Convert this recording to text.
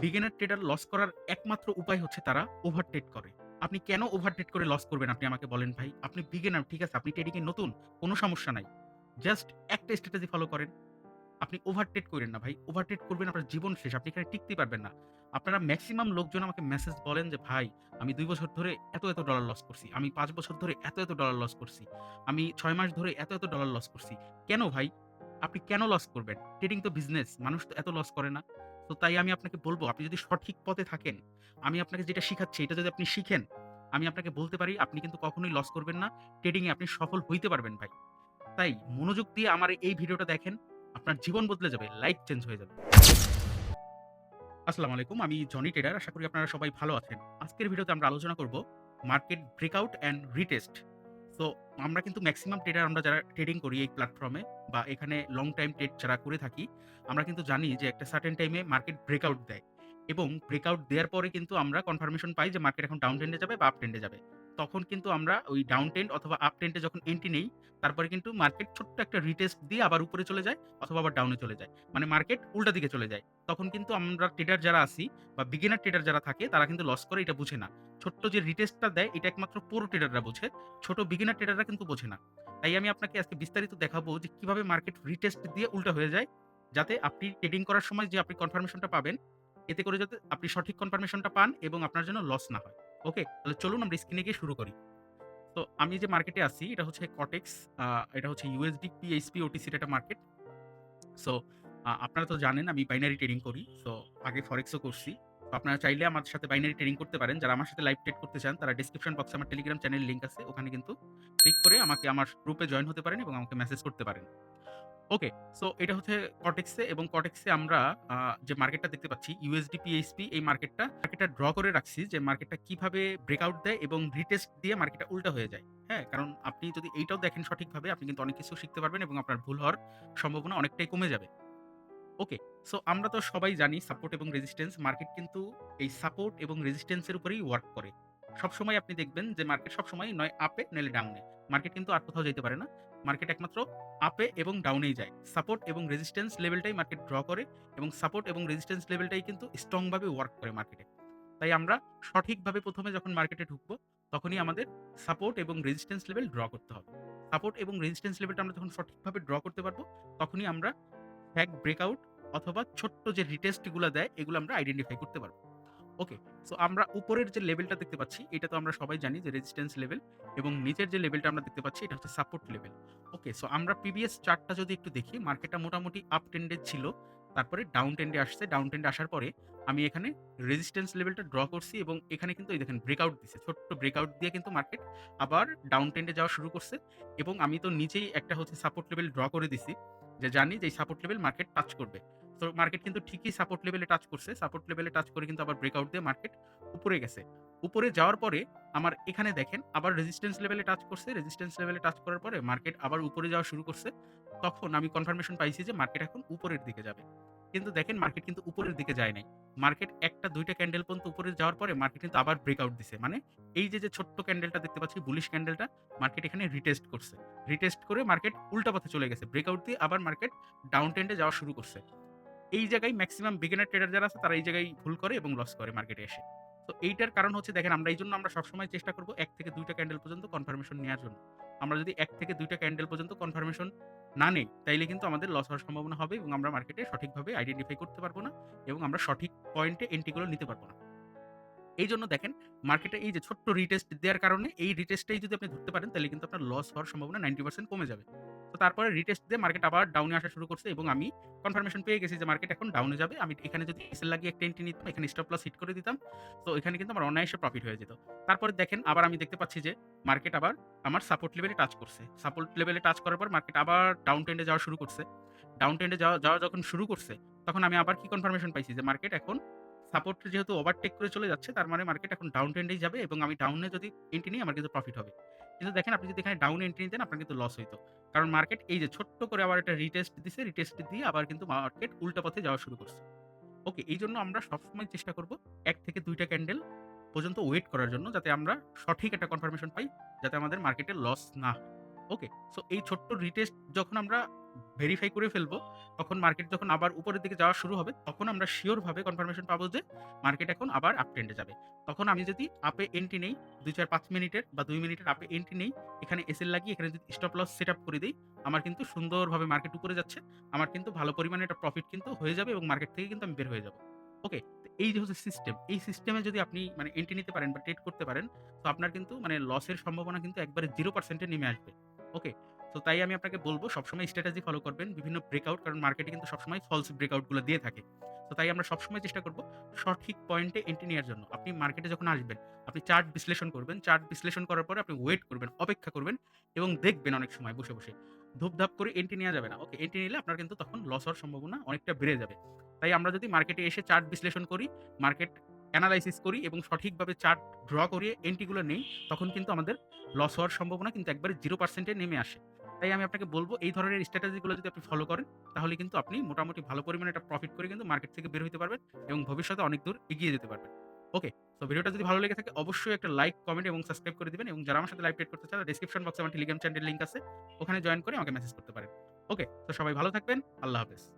Beginner tedder loss করার একমাত্র উপায় হচ্ছে তারা ওভার ট্রেড করে। আপনি কেন ওভার ট্রেড করে লস করবেন আপনি আমাকে বলেন ভাই? আপনি বিগিনার ঠিক আছে, আপনি ট্রেডিং এ নতুন, কোন সমস্যা নাই। জাস্ট একটা স্ট্র্যাটেজি ফলো করেন। আপনি ওভার ট্রেড কইরেন না ভাই। ওভার ট্রেড করবেন আপনার জীবন শেষ। আপনি এখানে টিকতেই পারবেন না। আপনারা মেক্সিমাম লোকজন আমাকে মেসেজ বলেন যে, "ভাই আমি ২ বছর ধরে এত ডলার লস করছি। আমি ৫ বছর ধরে এত ডলার লস করছি। আমি ৬ মাস ধরে এত ডলার লস করছি।" কেন ভাই? আপনি কেন লস করবেন? ট্রেডিং তো বিজনেস। মানুষ তো এত লস করে না। তো তাই আমি আপনাকে বলব, আপনি যদি সঠিক পথে থাকেন, আমি আপনাকে যেটা শিখাচ্ছি এটা যদি আপনি শিখেন, আমি আপনাকে বলতে পারি আপনি কিন্তু কখনোই লস করবেন না। ট্রেডিং এ আপনি সফল হইতে পারবেন ভাই। তাই মনোযোগ দিয়ে আমার এই ভিডিওটা দেখেন। আপনার জীবন বদলে যাবে। লাইফ চেঞ্জ হয়ে যাবে। আসসালামু আলাইকুম। আমি জনি ট্রেডার। আশা করি আপনারা সবাই ভালো আছেন। আজকের ভিডিওতে আমরা আলোচনা করব market breakout and retest. So আমরা কিন্তু মেক্সিমাম ট্রেডার আমরা যারা ট্রেডিং করি এই প্ল্যাটফর্মে বা এখানে লং টাইম ট্রেড যারা করে থাকি, আমরা কিন্তু জানি যে একটা সার্টেন টাইমে মার্কেট ব্রেকআউট দেয় এবং ব্রেকআউট দেওয়ার পরে কিন্তু আমরা কনফার্মেশন পাই যে মার্কেট এখন ডাউন ট্রেন্ডে যাবে বা আপ ট্রেন্ডে যাবে। তখন কিন্তু আমরা ওই ডাউন ট্রেন্ড অথবা আপ ট্রেন্ডে যখন এন্ট্রি নেই, তারপরে কিন্তু মার্কেট ছোট্ট একটা রিটেস্ট দিয়ে আবার উপরে চলে যায় অথবা আবার ডাউনে চলে যায়। মানে মার্কেট উল্টা দিকে চলে যায়। তখন কিন্তু আমরা ট্রেডার যারা আছি বা বিগিনার ট্রেডার যারা থাকে তারা কিন্তু লস করে এটা বুঝে না। ছোট্ট যে রিটেস্টটা দেয় এটা একমাত্র প্রো ট্রেডাররা বোঝে। ছোট বিগিনার ট্রেডাররা কিন্তু বোঝে না। তাই আমি আপনাকে আজকে বিস্তারিত দেখাবো যে কিভাবে মার্কেট রিটেস্ট দিয়ে উল্টা হয়ে যায়। যাতে আপনি ট্রেডিং করার সময় যে আপনি কনফার্মেশনটা পাবেন, এতে করে যাতে আপনি সঠিক কনফার্মেশনটা পান এবং আপনার জন্য লস না হয়। ওকে? তাহলে চলুন আমরা স্ক্রিনে গিয়ে শুরু করি। তো আমি যে মার্কেটে আছি এটা হচ্ছে কটেক্স, আ এটা হচ্ছে USD, PHP, OTC র একটা মার্কেট। সো আপনারা তো জানেন আমি বাইনারি ট্রেডিং করি। সো আগে ফরেক্সও করছি। তো আপনারা চাইলে আমার সাথে বাইনারি ট্রেডিং করতে পারেন। যারা আমার সাথে লাইভ ট্রেড করতে চান তারা ডেসক্রিপশন বক্সে আমার টেলিগ্রাম চ্যানেলের লিংক আছে। ওখানে কিন্তু ক্লিক করে আমাকে আমার গ্রুপে জয়েন হতে পারেন এবং আমাকে মেসেজ করতে পারেন। ওকে। সো এটা হচ্ছে কটেক্সে এবং কটেক্সে আমরা আ যে মার্কেটটা দেখতে পাচ্ছি USD, PHP এই মার্কেটটা ড্র করে রাখছি যে মার্কেটটা কিভাবে ব্রেকআউট দেয় এবং রিটেস্ট দিয়ে মার্কেটটা উল্টা হয়ে যায়। হ্যাঁ? কারণ আপনি যদি এইটাও দেখেন সঠিকভাবে আপনি কিন্তু অনেক কিছু শিখতে পারবেন এবং আপনার ভুল হওয়ার সম্ভাবনা অনেকটাই কমে যাবে। ওকে। সো আমরা তো সবাই জানি সাপোর্ট এবং রেজিস্ট্যান্স মার্কেট কিন্তু এই সাপোর্ট এবং রেজিস্ট্যান্স এর উপরেই ওয়ার্ক করে। সবসময় আপনি দেখবেন যে মার্কেট সবসময় নয় আপে নইলে ডাউনে। মার্কেট কিন্তু আর কোথাও যাইতে পারে না। মার্কেট একমাত্র আপে এবং ডাউনেই যায়। সাপোর্ট এবং রেজিস্ট্যান্স লেভেলটাই মার্কেট ড্র করে এবং সাপোর্ট এবং রেজিস্ট্যান্স লেভেলটাই কিন্তু স্ট্রং ভাবে ওয়ার্ক করে মার্কেটে। তাই আমরা সঠিকভাবে ১ম এ যখন মার্কেটে ঢুকবো, তখনই আমাদের সাপোর্ট এবং রেজিস্ট্যান্স লেভেল ড্র করতে হবে। সাপোর্ট এবং রেজিস্ট্যান্স লেভেলটা আমরা যখন সঠিকভাবে ড্র করতে পারবো, তখনই আমরা ফ্যাক ব্রেকআউট অথবা ছোট্ট যে রিটেস্ট গুলা দেয়, এগুলো আমরা আইডেন্টিফাই করতে পারব। ওকে। সো আমরা উপরের যে লেভেলটা দেখতে পাচ্ছি, এটা তো আমরা সবাই জানি যে রেজিস্ট্যান্স লেভেল এবং নিচের যে লেভেলটা আমরা দেখতে পাচ্ছি, এটা হচ্ছে সাপোর্ট লেভেল। ওকে। সো আমরা প্রিভিয়াস চার্টটা যদি একটু দেখি, মার্কেটটা মোটামুটি আপ ট্রেন্ডে ছিল। তারপরে ডাউন ট্রেন্ডে আসছে। ডাউন ট্রেন্ডে আসার পরে আমি এখানে রেজিস্ট্যান্স লেভেলটা ড্র করছি এবং এখানে কিন্তু এই দেখেন ব্রেকআউট দিছে। ছোট্ট ব্রেকআউট দিয়ে কিন্তু মার্কেট আবার ডাউন ট্রেন্ডে যাওয়া শুরু করছে এবং আমি তো নিচেই একটা হচ্ছে সাপোর্ট লেভেল ড্র করে দিছি। যে জানি যে এই সাপোর্ট লেভেল মার্কেট টাচ করবে। তো মার্কেট কিন্তু ঠিকই সাপোর্ট লেভেলে টাচ করছে। সাপোর্ট লেভেলে টাচ করে কিন্তু আবার ব্রেকআউট দিয়ে মার্কেট উপরে গেছে। উপরে যাওয়ার পরে আমার এখানে দেখেন আবার রেজিস্ট্যান্স লেভেলে টাচ করছে। রেজিস্ট্যান্স লেভেলে টাচ করার পরে মার্কেট আবার উপরে যাওয়া শুরু করছে। তখন আমি কনফার্মেশন পাইছি যে মার্কেট এখন উপরের দিকে যাবে। কিন্তু দেখেন মার্কেট কিন্তু উপরের দিকে যায় নাই। মার্কেট ১ টা ২ টা ক্যান্ডেল পর্যন্ত উপরে যাওয়ার পরে মার্কেট কিন্তু আবার ব্রেকআউট দিছে। মানে এই যে ছোট্ট ক্যান্ডেলটা দেখতে পাচ্ছি বুলিশ ক্যান্ডেলটা, মার্কেট এখানে রিটেস্ট করছে। রিটেস্ট করে মার্কেট উল্টা পথে চলে গেছে। ব্রেকআউট দিয়ে আবার মার্কেট ডাউন ট্রেন্ডে যাওয়া শুরু করছে। এই জায়গায় মেক্সিমাম বিগিনার ট্রেডার যারা আছে তারা এই জায়গায় ভুল করে এবং লস করে মার্কেটে এসে। তো এইটার কারণ হচ্ছে দেখেন আমরা এইজন্য আমরা সবসময় চেষ্টা করব ১ থেকে ২ টা ক্যান্ডেল পর্যন্ত কনফার্মেশন নেয়ার জন্য। আমরা যদি ১ থেকে ২ টা ক্যান্ডেল পর্যন্ত কনফার্মেশন না নেই, তাইলে কিন্তু আমাদের লস হওয়ার সম্ভাবনা হবে এবং আমরা মার্কেটে সঠিকভাবে আইডেন্টিফাই করতে পারব না এবং আমরা সঠিক পয়েন্টে এন্ট্রি গুলো নিতে পারব না। এইজন্য দেখেন মার্কেটে এই যে ছোট্ট রিটেস্ট দেওয়ার কারণে এই রিটেস্টটাই যদি আপনি ধরতে পারেন তাহলে কিন্তু আপনার লস হওয়ার সম্ভাবনা 90% কমে যাবে। তো তারপরে রিটেস্ট দিয়ে মার্কেট আবার ডাউনে আসা শুরু করছে এবং আমি কনফার্মেশন পেয়ে গেছি যে মার্কেট এখন ডাউনে যাবে। আমি এখানে যদি এসএল লাগিয়ে একটা এন্ট্রি নিতাম, এখানে স্টপ লস হিট করে দিতাম। তো এখানে কিন্তু আমার অনায়াসে প্রফিট হয়ে যেত। তারপরে দেখেন আবার আমি দেখতে পাচ্ছি যে মার্কেট আবার আমার সাপোর্ট লেভেলে টাচ করছে। সাপোর্ট লেভেলে টাচ করার পর মার্কেট আবার ডাউন ট্রেন্ডে যাওয়া শুরু করছে। ডাউন ট্রেন্ডে যাওয়া যখন শুরু করছে, তখন আমি আবার কি কনফার্মেশন পাইছি যে মার্কেট এখন সাপোর্ট যেহেতু ওভারটেক করে চলে যাচ্ছে, তার মানে মার্কেট এখন ডাউন ট্রেন্ডেই যাবে এবং আমি ডাউনে যদি এন্ট্রি নিই আমার কিন্তু প্রফিট হবে। কিন্তু দেখেন আপনি যদি এখানে ডাউনে এন্ট্রি নিতেন আপনার কিন্তু লস হইতো। কারণ মার্কেট এই যে ছোট্ট করে আবার একটা রিটেস্ট দিছে, রিটেস্ট দিয়ে আবার কিন্তু মার্কেট উল্টা পথে যাওয়া শুরু করছে। ওকে, এইজন্য আমরা সবসময় চেষ্টা করব ১ থেকে ২ টা ক্যান্ডেল পর্যন্ত ওয়েট করার জন্য যাতে আমরা সঠিক একটা কনফার্মেশন পাই, যাতে আমাদের মার্কেটে লস না হয়। ওকে, সো এই ছোট্ট রিটেস্ট যখন আমরা ভেরিফাই করে ফেলবো, তখন মার্কেট যখন আবার উপরের দিকে যাওয়া শুরু হবে, তখন আমরা সিওর ভাবে কনফার্মেশন পাবো যে মার্কেট এখন আবার আপ ট্রেন্ডে যাবে। তখন আমি যদি আপে এন্ট্রি নেই ২, ৪, ৫ মিনিটের বা ২ মিনিটের আপে এন্ট্রি নেই, এখানে এসএল লাগিয়ে এখানে যদি স্টপ লস সেটআপ করে দেই, আমার কিন্তু সুন্দরভাবে মার্কেট উপরে যাচ্ছে। আমার কিন্তু ভালো পরিমাণে একটা প্রফিট কিন্তু হয়ে যাবে এবং মার্কেট থেকে কিন্তু আমি বের হয়ে যাবো। ওকে? তো এই যে হচ্ছে সিস্টেম, এই সিস্টেমে যদি আপনি মানে এন্ট্রি নিতে পারেন বা ট্রেড করতে পারেন, তো আপনার কিন্তু মানে লসের সম্ভাবনা কিন্তু একবারে 0% এ নেমে আসবে। ওকে? তো তাই আমি আপনাকে বলব সবসময় স্ট্র্যাটেজি ফলো করবেন। বিভিন্ন ব্রেকআউট কারণ মার্কেটে কিন্তু সবসময় ফলস ব্রেকআউট গুলো দিয়ে থাকে। তো তাই আমরা সবসময় চেষ্টা করব সঠিক পয়েন্টে এন্ট্রি নেয়ার জন্য। আপনি মার্কেটে যখন আসবেন, আপনি চার্ট বিশ্লেষণ করবেন। চার্ট বিশ্লেষণ করার পরে আপনি ওয়েট করবেন, অপেক্ষা করবেন এবং দেখবেন অনেক সময় বসে। ধুপধাপ করে এন্ট্রি নেয়া যাবে না। ওকে? এন্ট্রি নিলে আপনার কিন্তু তখন লস হওয়ার সম্ভাবনা অনেকটা বেড়ে যাবে। তাই আমরা যদি মার্কেটে এসে চার্ট বিশ্লেষণ করি, মার্কেট এনালাইসিস করি এবং সঠিকভাবে চার্ট ড্র করিয়ে এন্ট্রি গুলো নেই, তখন কিন্তু আমাদের লস হওয়ার সম্ভাবনা কিন্তু একবারে 0% এ নেমে আসে। তাই আমি আপনাকে বলব এই ধরনের স্ট্র্যাটেজি গুলো যদি আপনি ফলো করেন, তাহলে কিন্তু আপনি মোটামুটি ভালো পরিমাণে একটা প্রফিট করে কিন্তু মার্কেট থেকে বের হইতে পারবেন এবং ভবিষ্যতে অনেক দূর এগিয়ে যেতে পারবেন। ওকে? সো ভিডিওটা যদি ভালো লেগে থাকে অবশ্যই একটা লাইক, কমেন্ট এবং সাবস্ক্রাইব করে দিবেন এবং যারা আমার সাথে লাইভ ট্রেড করতে চান ডেসক্রিপশন বক্সে আমার টেলিগ্রাম চ্যানেলের লিংক আছে। ওখানে জয়েন করে আমাকে মেসেজ করতে পারেন। ওকে? তো সবাই ভালো থাকবেন। আল্লাহ হাফেজ।